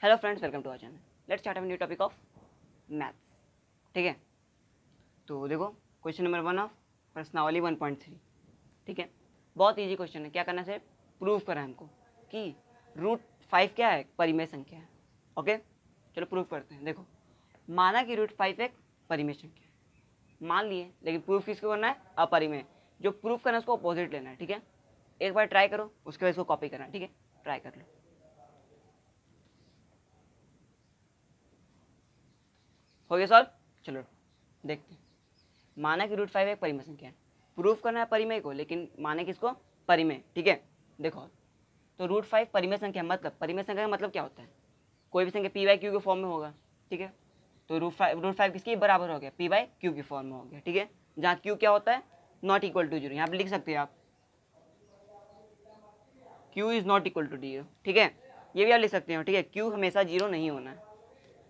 Hello friends, welcome to our channel. Let's start a new topic of maths. ठीक है, तो देखो question number 1 of प्रश्नावली 1.3। ठीक है, बहुत इजी क्वेश्चन है। क्या करना है, प्रूव करना है हमको कि √5 क्या है, परिमेय संख्या है। ओके, चलो प्रूव करते हैं। देखो, माना कि √5 एक परिमेय संख्या है, मान लिए, लेकिन प्रूफ किसको करना है, अपरिमेय। जो प्रूफ करना है उसको अपोजिट लेना है। ठीक है, एक बार ट्राई करो, उसके बाद इसको कॉपी करना है। ठीक है, ट्राई कर लो। हो गया सॉल्व। चलो देखते हैं। माना कि √5 एक परिमेय संख्या है, प्रूफ करना है परिमेय को, लेकिन माने किसको, परिमेय। ठीक है, देखो तो √5 परिमेय संख्या, मतलब परिमेय संख्या का मतलब क्या होता है, कोई भी संख्या p/q के फॉर्म में होगा। ठीक है, तो √5 किसके बराबर हो गया, p/q के फॉर्म में हो गया। ठीक है, जहाँ q क्या होता है, नॉट इक्वल टू 0। यहाँ पे लिख सकते हैं आप q is not equal to 0। ठीक है, ये भी आप लिख सकते हो। ठीक है, q हमेशा 0 नहीं होना है,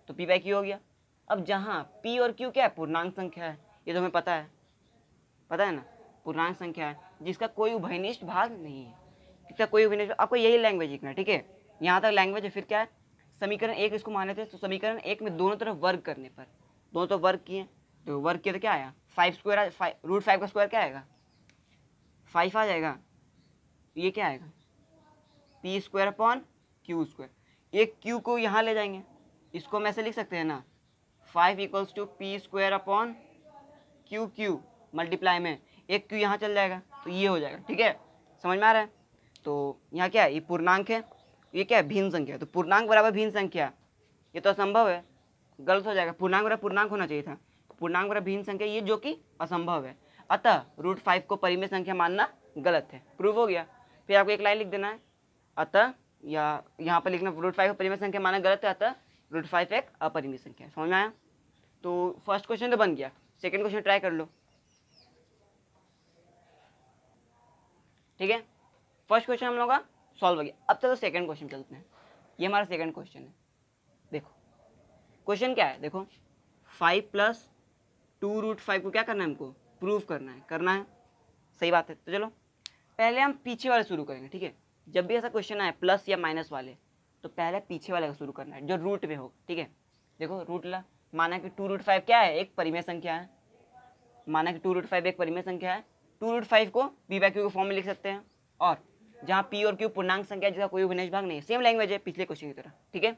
तो p/q हो गया। अब जहाँ p और q क्या है, पूर्णांक संख्या है, ये तो हमें पता है ना, पूर्णांक संख्या है जिसका कोई उभयनिष्ठ भाग नहीं है। इसका कोई उभयनिष्ठ, आपको यही लैंग्वेज लिखना है। ठीक है, यहाँ तक लैंग्वेज है। फिर क्या है, समीकरण 1 इसको माने थे, तो समीकरण 1 में दोनों तरफ वर्ग करने पर, दोनों तरफ वर्ग किए, तो वर्ग किया तो क्या आया, 5 स्क्वायर। √5 का स्क्वायर क्या आएगा, 5 आ जाएगा। ये क्या आएगा, p²/q²। एक q को यहाँ ले जाएंगे, इसको हम ऐसे लिख सकते हैं ना, 5 = p²/q मल्टीप्लाई में एक q यहाँ चल जाएगा, तो ये हो जाएगा। ठीक है, समझ में आ रहा है। तो यहाँ क्या है, ये पूर्णांक है, ये क्या है, भिन्न संख्या। तो पूर्णांक बराबर भिन्न संख्या, ये तो असंभव है, गलत हो जाएगा। पूर्णांक बराबर पूर्णांक होना चाहिए था, पूर्णांक बराबर भिन्न संख्या, ये जो कि असंभव है। अतः √5 को परिमेय संख्या मानना गलत है। प्रूव हो गया। फिर आपको एक लाइन लिख देना है, अतः, या यहाँ पर लिखना √5 को परिमेय संख्या मानना गलत है, अतः √5 एक अपरिमेय संख्या है। समझ में आया। तो फर्स्ट क्वेश्चन तो बन गया, सेकंड क्वेश्चन ट्राई कर लो। ठीक है, फर्स्ट क्वेश्चन हम लोग का सॉल्व हो गया। अब चलो सेकंड क्वेश्चन चलते हैं। ये हमारा सेकंड क्वेश्चन है। देखो क्वेश्चन क्या है, देखो 5 + 2√5 को क्या करना है, हमको प्रूव करना है। सही बात है। तो चलो पहले हम पीछे वाले शुरू करेंगे। ठीक है, जब भी ऐसा क्वेश्चन आए प्लस या माइनस वाले, तो पहले पीछे वाले का शुरू करना है, जो रूट में हो। ठीक है, देखो रूट ला, माना कि 2√5 क्या है, एक परिमेय संख्या है। माना कि 2√5 एक परिमेय संख्या है, 2√5 को p/q के फॉर्म में लिख सकते हैं। और जहाँ p और q पूर्णांक संख्या जिसका कोई उभयनिष्ठ भाग नहीं है, सेम लैंग्वेज है पिछले क्वेश्चन की तरह। ठीक है,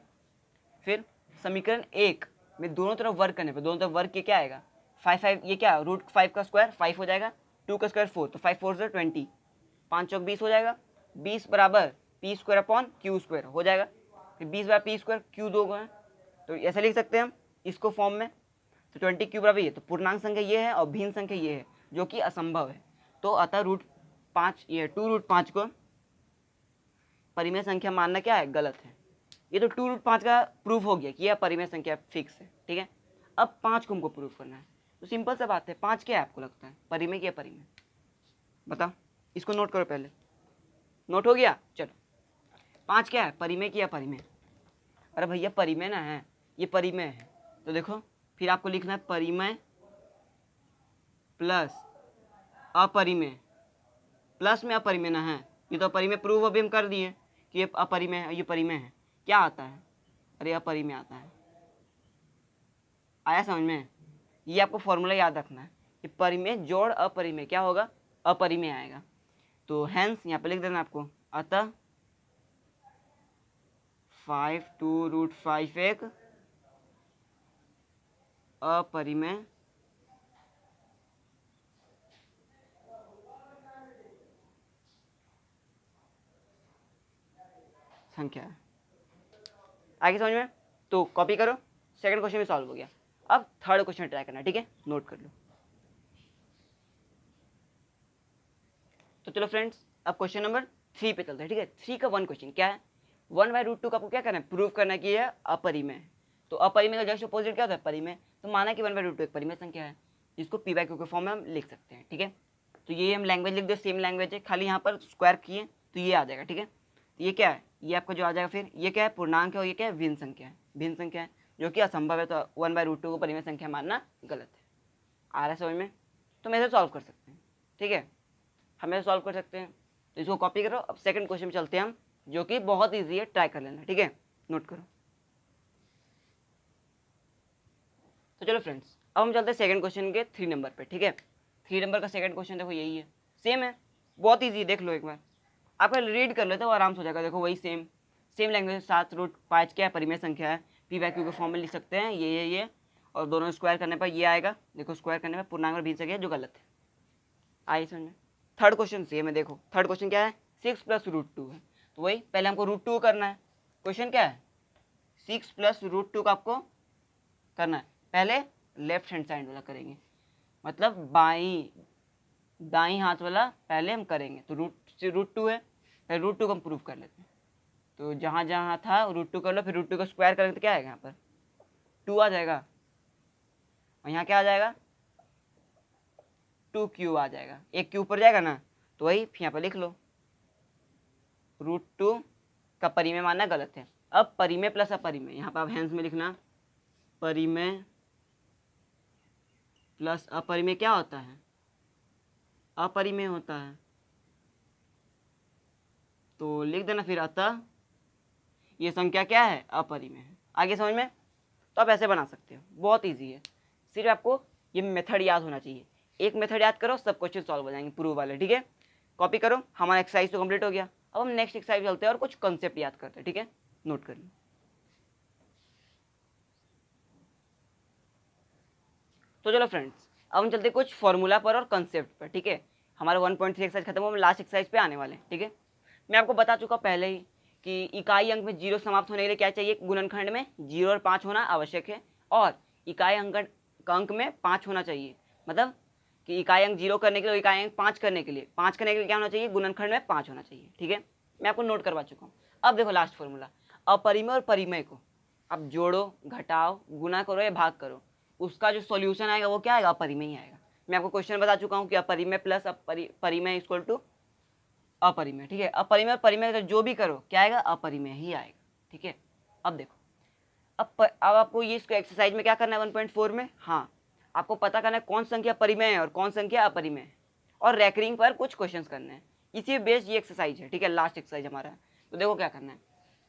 फिर समीकरण 1 में दोनों तरफ वर्ग करने पर, दोनों तरफ वर्ग के क्या आएगा, 5, ये क्या, √5 का स्क्वायर 5 हो जाएगा, 2 का स्क्वायर 4, तो 5 4 से 20, 5 चौक 20 हो जाएगा। 20 बराबर p²/q² हो जाएगा। फिर 20/p², q 2 है, तो ऐसे लिख सकते हैं हम इसको फॉर्म में। तो 20 बराबर ये, तो पूर्णांक संख्या ये है और भिन्न संख्या ये है, जो कि असंभव है। तो अतः √5, ये 2√5 को परिमेय संख्या मानना क्या है, गलत है। ये तो 2√5 का प्रूफ हो गया कि यह परिमेय संख्या फिक्स है। ठीक है, अब 5 को हमको प्रूफ करना है। तो सिंपल सा बात है, 5 क्या है आपको लगता है, परिमेय क्या परिमेय, बताओ। इसको नोट करो पहले, नोट हो गया। चलो 5 क्या है, परिमेय की अपरिमेय। अरे भैया परिमेय ना है, ये परिमेय है। तो देखो फिर आपको लिखना है परिमेय प्लस अपरिमेय, प्लस में अपरिमेय ना है। ये तो अपरिमेय प्रूव अभी हम कर दिए कि ये अपरिमेय है, ये परिमेय है। क्या आता है, अरे अपरिमेय आता है। आया समझ में। ये आपको फॉर्मूला याद रखना है कि परिमेय जोड़ अपरिमेय क्या होगा, अपरिमेय आएगा। तो हेंस यहाँ पे लिख देना आपको, अतः 5 2√5 एक अपरिमेय संख्या है। आगे समझ में। तो कॉपी करो, सेकंड क्वेश्चन भी सॉल्व हो गया। अब थर्ड क्वेश्चन ट्राई करना। ठीक है, नोट कर लो। तो चलो फ्रेंड्स, अब क्वेश्चन नंबर 3 पे चलते हैं। ठीक है, 3 का 1 क्वेश्चन क्या है, 1/√2 का आपको क्या करना है, प्रूव करना है कि यह अपरिमेय है। तो अपरिमेय का जस्ट अपोजिट क्या होता है, परिमेय। तो माना कि 1/√2 एक परिमेय संख्या है, जिसको p/q के फॉर्म में हम लिख सकते हैं। ठीक है, तो ये हम लैंग्वेज लिख दो, सेम लैंग्वेज है, खाली यहाँ पर स्क्वायर किए तो ये आ जाएगा। ठीक है, तो ये क्या है, ये आपका जो आ जाएगा, फिर ये क्या है, पूर्णांक है, और ये क्या है, भिन्न संख्या है। भिन्न संख्या है जो कि असंभव है, तो 1/√2 को परिमेय संख्या मानना गलत है। आ रहा है समझ में। तो हम ऐसे सॉल्व कर सकते हैं। ठीक है, हमें सॉल्व कर सकते हैं। तो इसको कॉपी करो। अब सेकंड क्वेश्चन में चलते हैं हम, जो कि बहुत ईजी है, ट्राई कर लेना। ठीक है, नोट करो। तो चलो फ्रेंड्स, अब हम चलते हैं सेकंड क्वेश्चन के 3 नंबर पे, ठीक है। 3 नंबर का सेकंड क्वेश्चन देखो यही है, सेम है, बहुत ईजी है, देख लो एक बार, आप रीड कर लेते हो आराम से हो जाएगा। देखो वही सेम लैंग्वेज, 7√5 क्या है, परिमेय संख्या है, पी बाई क्यू के फॉर्म में लिख सकते हैं, ये और दोनों स्क्वायर करने पर ये आएगा। देखो स्क्वायर करने पर पूर्णांक और भिन्न संख्या जो गलत है, आई समझ में। थर्ड क्वेश्चन सेम है, देखो थर्ड क्वेश्चन क्या है, 6 + √2 है, तो वही पहले हमको √2 करना है। क्वेश्चन क्या है, 6 + √2 का आपको करना है। पहले लेफ्ट हैंड साइड वाला करेंगे, मतलब दाई हाथ वाला पहले हम करेंगे। तो √2 है, पहले √2 को हम प्रूव कर लेते हैं। तो जहाँ जहाँ था √2 कर लो, फिर √2 का स्क्वायर करेंगे तो क्या आएगा, यहाँ पर 2 आ जाएगा, और यहाँ क्या आ जाएगा, 2 आ जाएगा, एक क्यू ऊपर जाएगा ना, तो वही यहाँ पर लिख लो। √2 का परिमेय मानना गलत है। अब परिमेय प्लस अपरिमेय, यहाँ पर आप हैंड्स में लिखना, परिमेय प्लस अपरिमेय क्या होता है, अपरिमेय होता है। तो लिख देना फिर, अतः ये संख्या क्या है, अपरिमेय है। आगे समझ में, तो आप ऐसे बना सकते हो, बहुत इजी है, सिर्फ आपको ये मेथड याद होना चाहिए। एक मेथड याद करो, सब क्वेश्चन सॉल्व हो जाएंगे प्रूव वाले, ठीक है। कॉपी करो, हमारा एक्सरसाइज तो कंप्लीट हो गया। अब हम नेक्स्ट एक्सरसाइज चलते हैं और कुछ कॉन्सेप्ट याद करते हैं, ठीक है, नोट कर लो। तो चलो फ्रेंड्स, अब हम चलते हैं कुछ फॉर्मूला पर और कॉन्सेप्ट पर, ठीक है। हमारा 1.3 एक्सरसाइज खत्म हो, हम लास्ट एक्सरसाइज पे आने वाले हैं, ठीक है। मैं आपको बता चुका पहले ही कि इकाई अंक में 0 समाप्त होने के लिए क्या चाहिए, गुणनखंड में 0 और 5 होना आवश्यक है, और इकाई अंक में 5 होना चाहिए। मतलब कि इकाई अंक 0 करने के लिए, इकाई अंक 5 करने के लिए, क्या होना चाहिए, गुणनखंड में 5 होना चाहिए, ठीक है। मैं आपको नोट करवा चुका हूँ। अब देखो लास्ट फॉर्मूला, अपरिमेय और परिमेय को आप जोड़ो, घटाओ, गुना करो या भाग करो, उसका जो सॉल्यूशन आएगा वो क्या आएगा, अपरिमेय ही आएगा। मैं आपको क्वेश्चन बता चुका हूँ कि अपरिमेय प्लस परिमेय इक्वल टू अपरिमेय, ठीक है। अपरिमेय और परिमेय जो भी करो क्या आएगा, अपरिमेय ही आएगा, ठीक है। अब देखो, अब आपको ये इसको एक्सरसाइज में क्या करना है 1.4 में, हाँ आपको पता करना है कौन संख्या परिमेय है और कौन संख्या अपरिमेय है, और रैकरिंग पर कुछ क्वेश्चंस करने हैं, इसी बेस्ड ये एक्सरसाइज है, ठीक है। लास्ट एक्सरसाइज हमारा है, तो देखो क्या करना है,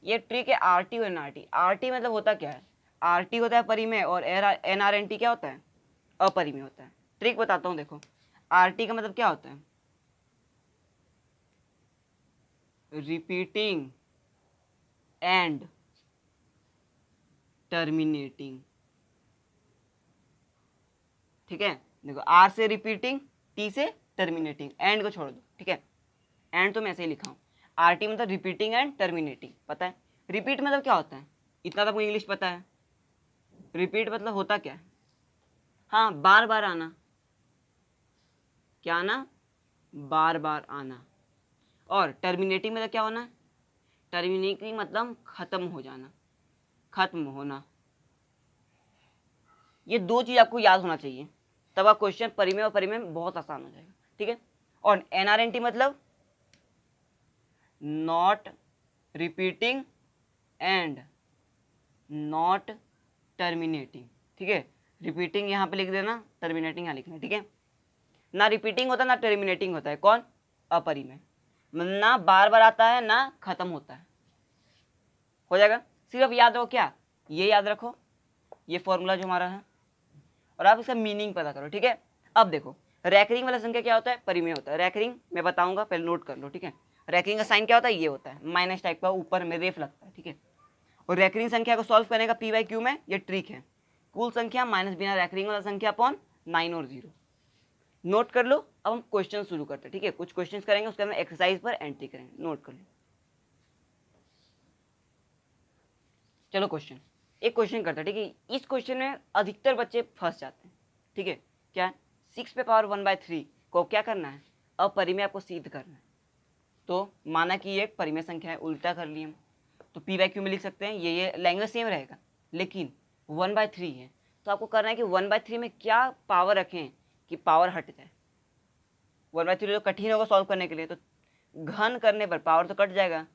ये ट्रिक है आरटी और एनआरटी। आरटी मतलब होता क्या है, आरटी होता है परिमेय और एनआरएनटी क्या होता है, अपरिमेय होता है। ट्रिक बताता हूँ, देखो आरटी का मतलब क्या होता है, रिपीटिंग एंड टर्मिनेटिंग, ठीक है। देखो आर से रिपीटिंग, टी से टर्मिनेटिंग, एंड को छोड़ दो, ठीक है। एंड तो मैं ऐसे ही लिखा हूँ, आर टी मतलब रिपीटिंग एंड टर्मिनेटिंग, पता है। रिपीट मतलब क्या होता है, इतना तो आपको इंग्लिश पता है। रिपीट मतलब होता क्या है, हाँ बार बार आना, क्या आना, बार बार आना। और टर्मिनेटिंग मतलब क्या होना, टर्मिनेटिंग मतलब खत्म हो जाना, खत्म होना। ये दो चीज आपको याद होना चाहिए, तब आप क्वेश्चन परिमेय और परिमेय में बहुत आसान हो जाएगा, ठीक है। और एनआरएनटी मतलब not repeating and not terminating, ठीक है। रिपीटिंग यहाँ पे लिख देना, टर्मिनेटिंग यहाँ लिखना, ठीक है। ना रिपीटिंग होता है ना टर्मिनेटिंग होता है, कौन, अपरिमेय, ना बार बार आता है ना खत्म होता है, हो जाएगा। सिर्फ याद रखो क्या, ये याद रखो, ये फॉर्मूला जो हमारा है, और आप इसका मीनिंग पता करो, ठीक है। अब देखो रैकरिंग वाला संख्या क्या होता है, परिमेय होता है। रैकरिंग मैं बताऊंगा, पहले नोट कर लो, ठीक है। रैकरिंग का साइन क्या होता है, ये होता है माइनस टाइप का, ऊपर में रेफ लगता है, ठीक है। और रैकरिंग संख्या को सॉल्व करने का पी बाई क्यू में ये ट्रिक है, कुल संख्या माइनस बिना रैकरिंग वाला संख्या अपॉन 9 और 0। नोट कर लो। अब हम क्वेश्चन शुरू करते हैं, ठीक है। कुछ क्वेश्चन करेंगे, उसके बाद एक्सरसाइज पर एंट्री करेंगे, नोट कर लो। चलो क्वेश्चन, एक क्वेश्चन करते हैं, ठीक है। इस क्वेश्चन में अधिकतर बच्चे फंस जाते हैं, ठीक है। क्या है, 6 पे पावर 1/3 को क्या करना है, अपरिमेय आपको सिद्ध करना है। तो माना कि ये एक परिमेय संख्या है, उल्टा कर लिए हम, तो पी बाई क्यू में लिख सकते हैं, ये लैंग्वेज सेम रहेगा, लेकिन 1/3 है, तो आपको करना है कि 1/3 में क्या पावर रखें कि पावर हट जाए। 1/3 तो कठिन होगा सॉल्व करने के लिए, तो घन करने पर पावर तो कट जाएगा,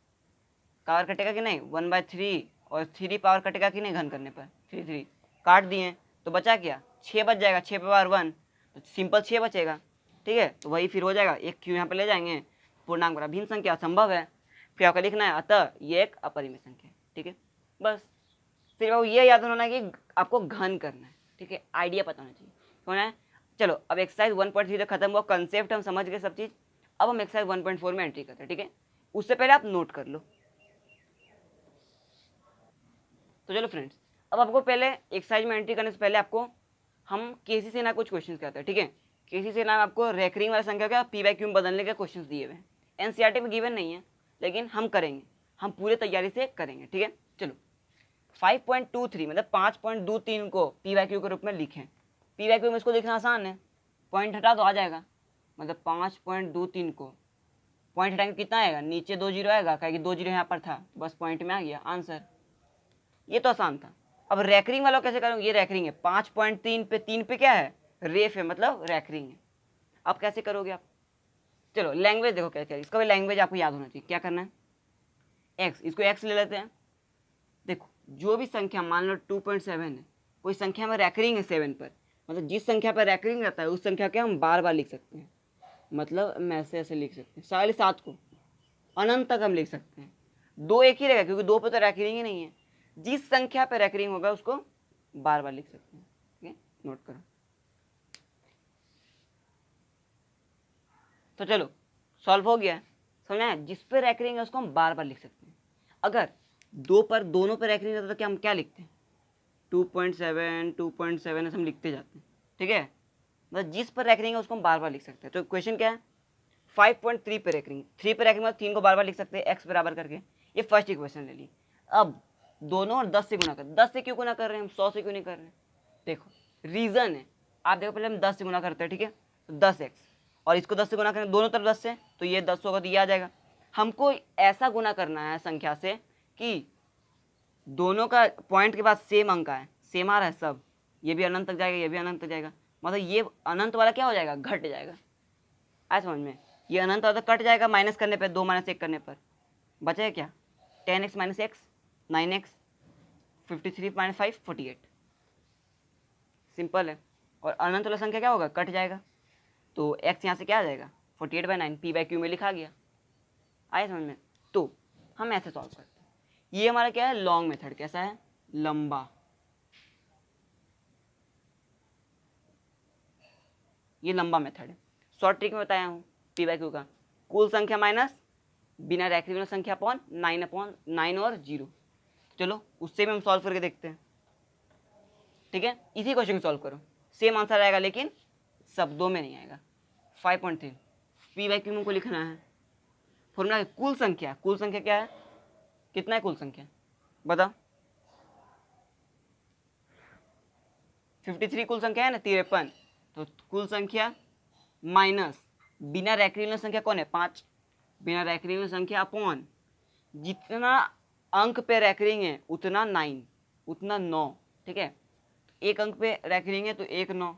पावर कटेगा कि नहीं, 1/3 और 3 पावर कटेगा कि नहीं, घन करने पर 3 काट दिए, तो बचा क्या, 6 बच जाएगा, 6 पे पावर 1, तो सिंपल 6 बचेगा, ठीक है। तो वही फिर हो जाएगा, एक क्यू यहाँ पे ले जाएंगे, पूर्णांक बड़ा भिन्न संख्या असंभव है, फिर आपका लिखना है अतः ये एक अपरिमेय संख्या है, ठीक है। बस सिर्फ आपको ये याद होना है कि आपको घन करना है, ठीक है, आइडिया पता होना चाहिए होना है। चलो अब एक्सरसाइज 1.3 खत्म हुआ, कंसेप्ट हम समझ गए सब चीज़। अब हम एक्सरसाइज 1.4 में एंट्री करते हैं, ठीक है। उससे पहले आप नोट कर लो। तो चलो फ्रेंड्स, अब आपको पहले एक्सरसाइज में एंट्री करने से पहले आपको हम केसी से ना कुछ क्वेश्चंस करते हैं, ठीक है। केसी से ना आपको रैकरिंग वाला संख्या का पी बाई क्यू में बदलने के क्वेश्चंस दिए हुए हैं। एनसीईआरटी में गिवन नहीं है, लेकिन हम करेंगे, हम पूरे तैयारी से करेंगे, ठीक है। चलो 5.23 मतलब 5.23 को पी बाई क्यू के रूप में लिखें। पी बाई क्यू में इसको लिखना आसान है, पॉइंट हटा तो आ जाएगा। मतलब 5.23 को पॉइंट हटाएंगे कितना आएगा, नीचे 2 जीरो आएगा, क्योंकि 2 जीरो यहाँ पर था, बस पॉइंट में आ गया आंसर। ये तो आसान था। अब रैकरिंग वाला कैसे करूँगी, ये रैकरिंग है 5.3 पे 3 पे क्या है, रेफ है, मतलब रैकरिंग है। अब कैसे करोगे आप, चलो लैंग्वेज देखो क्या क्या, इसका भी लैंग्वेज आपको याद होना चाहिए। क्या करना है, एक्स, इसको एक्स ले लेते हैं। देखो जो भी संख्या मान लो 2.7 है, कोई संख्या में रैकरिंग है 7 पर, मतलब जिस संख्या पर रैकरिंग रहता है उस संख्या के हम बार बार लिख सकते हैं। मतलब हम ऐसे लिख सकते हैं 7.5 को अनंत तक हम लिख सकते हैं। 2 एक ही रहेगा क्योंकि 2 पे तो रैकरिंग ही नहीं है। जिस संख्या पे रैकरिंग होगा उसको बार बार लिख सकते हैं, ठीक है, नोट करो। तो चलो सॉल्व हो गया, समझना है, जिस पे रैकरिंग है उसको हम बार बार लिख सकते हैं। अगर दोनों पे रैकरिंग रहता तो क्या हम क्या लिखते हैं, 2.7 ऐसे हम लिखते जाते हैं, ठीक है। मतलब जिस पर रैकरिंग है उसको हम बार बार लिख सकते हैं। तो क्वेश्चन क्या है, 5.3 पे रैकरिंग, 3 पे रैकरिंग मतलब 3 को बार बार लिख सकते हैं एक्स बराबर करके। ये फर्स्ट इक्वेशन ले ली। अब दोनों और 10 से गुना कर, 10 से क्यों गुना कर रहे हैं हम, 100 से क्यों नहीं कर रहे हैं। देखो रीज़न है, आप देखो पहले हम 10 से गुना करते हैं, ठीक है। तो 10x और इसको 10 से गुना करें दोनों तरफ 10 से, तो ये 10 होगा तो ये आ जाएगा। हमको ऐसा गुना करना है संख्या से कि दोनों का पॉइंट के बाद सेम अंक है, सेम आ रहा है सब, ये भी अनंत तक जाएगा, ये भी अनंत तक जाएगा, मतलब ये अनंत वाला क्या हो जाएगा, घट जाएगा। आया समझ में, ये अनंत वाला तो कट जाएगा माइनस करने पर, 2 - 1 करने पर बचेगा क्या, 10x - x 9x, 53 - 5 48, सिंपल है। और अनंत वाला संख्या क्या होगा, कट जाएगा, तो x यहाँ से क्या आ जाएगा 48/9, पी बाई क्यू में लिखा गया। आया समझ में। तो हम ऐसे सॉल्व करते हैं, ये हमारा क्या है, लॉन्ग मेथड, कैसा है, लंबा। ये लंबा मेथड है। शॉर्ट ट्रिक में बताया हूँ पी बाई क्यू का, कुल संख्या माइनस बिना रैकरिंग संख्या अपॉन 9 और 0। चलो उससे भी हम सॉल्व करके देखते हैं, ठीक है। इसी क्वेश्चन को सॉल्व करो, सेम आंसर आएगा लेकिन शब्दों में नहीं आएगा। 5.3 पी बाई क्यू को लिखना है, फॉर्मूला कुल संख्या, कुल संख्या क्या है, कितना है कुल संख्या बताओ, 53 कुल संख्या है ना, 53, तो कुल संख्या माइनस बिना रैकरिंग संख्या कौन है, 5, बिना रैकरिंग संख्या अपॉन जितना अंक पे रैकरिंग है उतना 9, उतना 9, ठीक है। एक अंक पे रैकरिंग है तो 1 9,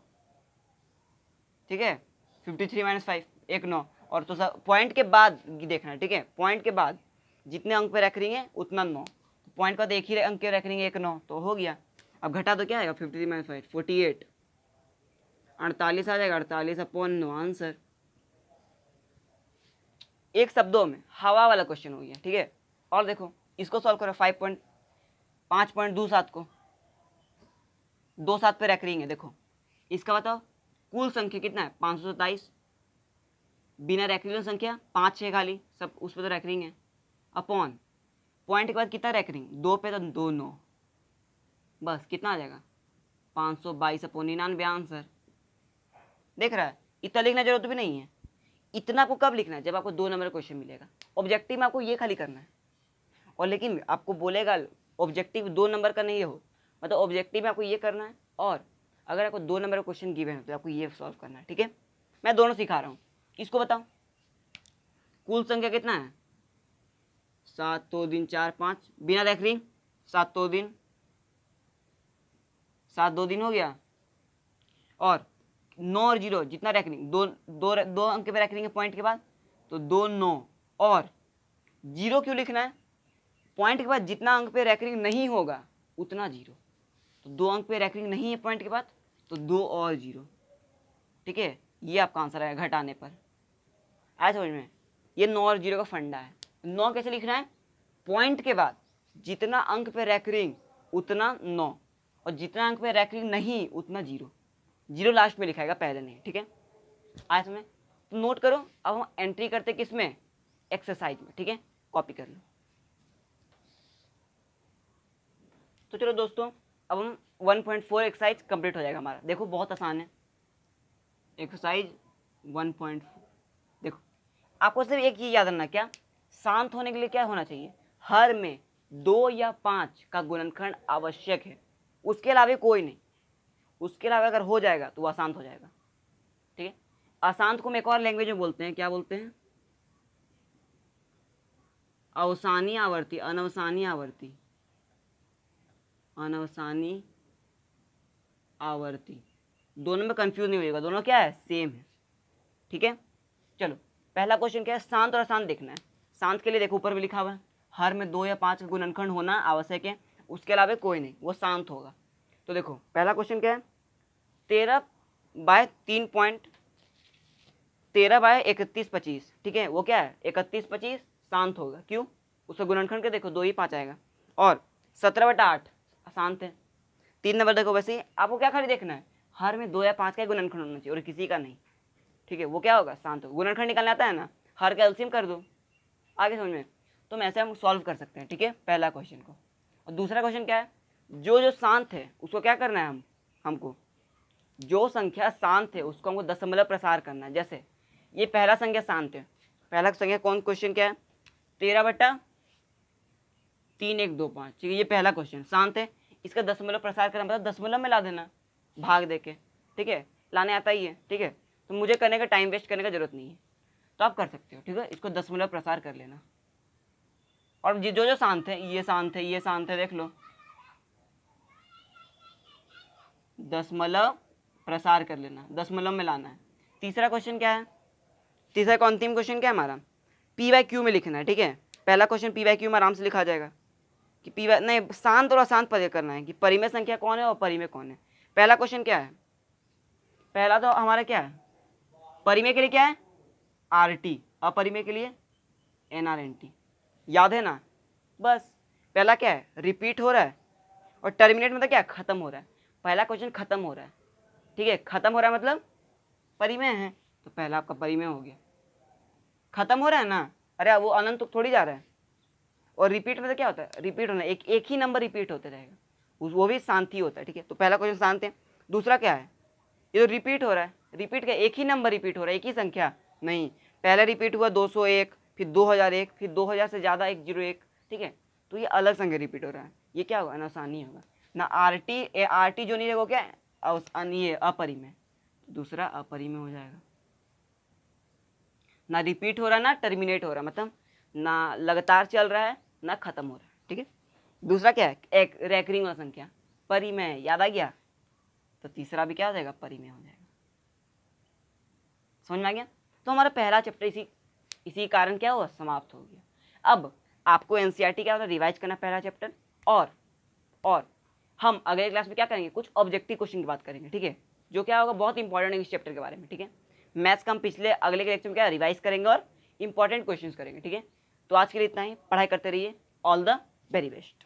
ठीक है। 53 - 5 1 9, और तो सब पॉइंट के बाद देखना है, ठीक है। पॉइंट के बाद जितने अंक पे रैकरिंग है उतना 9, तो पॉइंट का बाद एक ही अंक के रैकरिंग 1 9, तो हो गया। अब घटा तो क्या आएगा, 53 - 5 48, 48 आ जाएगा, 48/9 आंसर। एक शब्दों में हवा वाला क्वेश्चन हो गया, ठीक है। और देखो इसको सॉल्व करो, 5.27 को 27 पे रैकरिंग है, देखो इसका बताओ कुल संख्या कितना है, 527, बिना रैकरिंग संख्या 5 6 खाली, सब उस पर तो रैकरिंग है, अपॉन पॉइंट के बाद कितना रैकरिंग, 2 पे तो 2 9, बस कितना आ जाएगा 522/99 आंसर। देख रहा है, इतना लिखना जरूरत भी नहीं है। इतना आपको कब लिखना है, जब आपको 2 नंबर क्वेश्चन मिलेगा। ऑब्जेक्टिव में आपको ये खाली करना है, और लेकिन आपको बोलेगा ऑब्जेक्टिव 2 नंबर का नहीं हो, मतलब ऑब्जेक्टिव में आपको ये करना है, और अगर आपको 2 नंबर का क्वेश्चन गिवन है तो आपको ये सॉल्व करना है, ठीक है। मैं दोनों सिखा रहा हूँ, इसको बताओ कुल संख्या कितना है, 7 2 3 4 5 बिना रैकरिंग, 7 2 दिन 7 2 दिन हो गया, और 9 और 0 जितना रैकरिंग, दो अंक पे रैकरिंग है पॉइंट के बाद, तो 2 9, और 0 क्यों लिखना है, पॉइंट के बाद जितना अंक पे रैकरिंग नहीं होगा उतना 0, तो 2 अंक पे रैकरिंग नहीं है पॉइंट के बाद, तो 2 और 0, ठीक है। ये आपका आंसर है घटाने पर। आया समझ में, ये 9 और 0 का फंडा है। 9 कैसे लिखना है, पॉइंट के बाद जितना अंक पे रैकरिंग उतना 9, और जितना अंक में रैंकिंग नहीं उतना जीरो, जीरो लास्ट में लिखाएगा, पहले नहीं, ठीक है। आया समझ? तो नोट करो, अब हम एंट्री करते किस में, एक्सरसाइज में, ठीक है, कॉपी कर लो। तो चलो दोस्तों, अब हम 1.4 एक्सरसाइज कंप्लीट हो जाएगा हमारा। देखो बहुत आसान है, एक्सरसाइज 1.4। देखो आपको सिर्फ एक चीज याद रखना, क्या, शांत होने के लिए क्या होना चाहिए, हर में 2 या 5 का गुणनखंड आवश्यक है, उसके अलावा कोई नहीं। उसके अलावा अगर हो जाएगा तो वो अशांत हो जाएगा, ठीक है। अशांत को हम एक और लैंग्वेज में बोलते हैं, क्या बोलते हैं, अवसानी आवर्ती, अनवसानी आवर्ती, अनवसानी आवर्ती। दोनों में कंफ्यूज नहीं होगा, दोनों क्या है, सेम है, ठीक है। चलो पहला क्वेश्चन क्या है, शांत और अशांत देखना है। शांत के लिए देखो ऊपर भी लिखा हुआ है, हर में 2 या 5 का गुणनखंड होना आवश्यक है, उसके अलावा कोई नहीं, वो शांत होगा। तो देखो पहला क्वेश्चन क्या है, 13/31/25, ठीक है, वो क्या है 31/25 शांत होगा, क्यों, उसका गुणनखंड के देखो 2 ही 5 आएगा। और 17/8 अशांत है। 3 नंबर देखो, वैसे ही आपको क्या खाली देखना है, हर में 2 या 5 का गुणनखंड होना चाहिए और किसी का नहीं, ठीक है, वो क्या होगा, शांत होगा। गुणनखंड निकालने आता है ना, हर का एलसीएम कर दो, आगे समझ में। तो ऐसे हम सॉल्व कर सकते हैं, ठीक है, पहला क्वेश्चन को। और दूसरा क्वेश्चन क्या है, जो जो शांत है उसको क्या करना है, हमको जो संख्या शांत है उसको हमको दशमलव प्रसार करना है। जैसे ये पहला संख्या शांत है, पहला संख्या कौन, क्वेश्चन क्या है, 13/3125, ठीक है, ये पहला क्वेश्चन शांत है, इसका दशमलव प्रसार करना मतलब दशमलव में ला देना, भाग दे के, ठीक है, लाने आता ही है, ठीक है। तो मुझे करने का टाइम वेस्ट करने का जरूरत नहीं है, तो आप कर सकते हो, ठीक है, इसको दशमलव प्रसार कर लेना। और जो जो शांत है, ये शांत है, ये शांत है, देख लो, दशमलव प्रसार कर लेना, दशमलव में लाना है। तीसरा क्वेश्चन क्या है, तीसरा का अंतिम क्वेश्चन क्या है हमारा, P/Q में लिखना है, ठीक है। पहला क्वेश्चन P/Q में आराम से लिखा जाएगा कि P नहीं, शांत और अशांत पता करना है कि परिमेय संख्या कौन है और परिमेय कौन है। पहला क्वेश्चन क्या है, पहला तो हमारा क्या है, परिमेय के लिए क्या है RT, अपरिमेय के लिए NRNT, याद है ना। बस पहला क्या है, रिपीट हो रहा है, और टर्मिनेट मतलब क्या है, खत्म हो रहा है। पहला क्वेश्चन खत्म हो रहा है, ठीक है, खत्म हो रहा है मतलब परिमेय है, तो पहला आपका परिमेय हो गया। खत्म हो रहा है ना, अरे वो अनंत तो थोड़ी जा रहा है। और रिपीट मतलब क्या होता है, रिपीट होना, एक ही नंबर रिपीट होते रहेगा, वो भी शांति होता है, ठीक है। तो पहला क्वेश्चन शांत है। दूसरा क्या है, ये तो रिपीट हो रहा है, रिपीट क्या, एक ही नंबर रिपीट हो रहा है, एक ही संख्या नहीं, पहले रिपीट हुआ 201, फिर 2001, फिर 2000 से ज़्यादा 101, ठीक है। तो ये अलग संख्या रिपीट हो रहा है, ये क्या होगा, आसानी होगा ना। आरटी जो नहीं है वो क्या है, ये अपरिमेय, दूसरा अपरिमेय हो जाएगा। ना रिपीट हो रहा ना टर्मिनेट हो रहा, मतलब ना लगातार चल रहा है ना खत्म हो रहा है, ठीक है। दूसरा क्या है, एक रैकरिंग वाला संख्या, परिमेय, याद आ गया। तो तीसरा भी क्या हो जाएगा, परिमेय हो जाएगा। समझ में आ गया। तो हमारा पहला चैप्टर इसी कारण क्या हुआ, समाप्त हो गया। अब आपको एनसीईआरटी क्या होता है, रिवाइज करना पहला चैप्टर। और हम अगले क्लास में क्या करेंगे, कुछ ऑब्जेक्टिव क्वेश्चन की बात करेंगे, ठीक है, जो क्या होगा बहुत इंपॉर्टेंट है इस चैप्टर के बारे में, ठीक है। मैथ्स का हम पिछले अगले के लेक्चर में क्या रिवाइज करेंगे और इंपॉर्टेंट क्वेश्चंस करेंगे, ठीक है। तो आज के लिए इतना ही, पढ़ाई करते रहिए, ऑल द वेरी बेस्ट।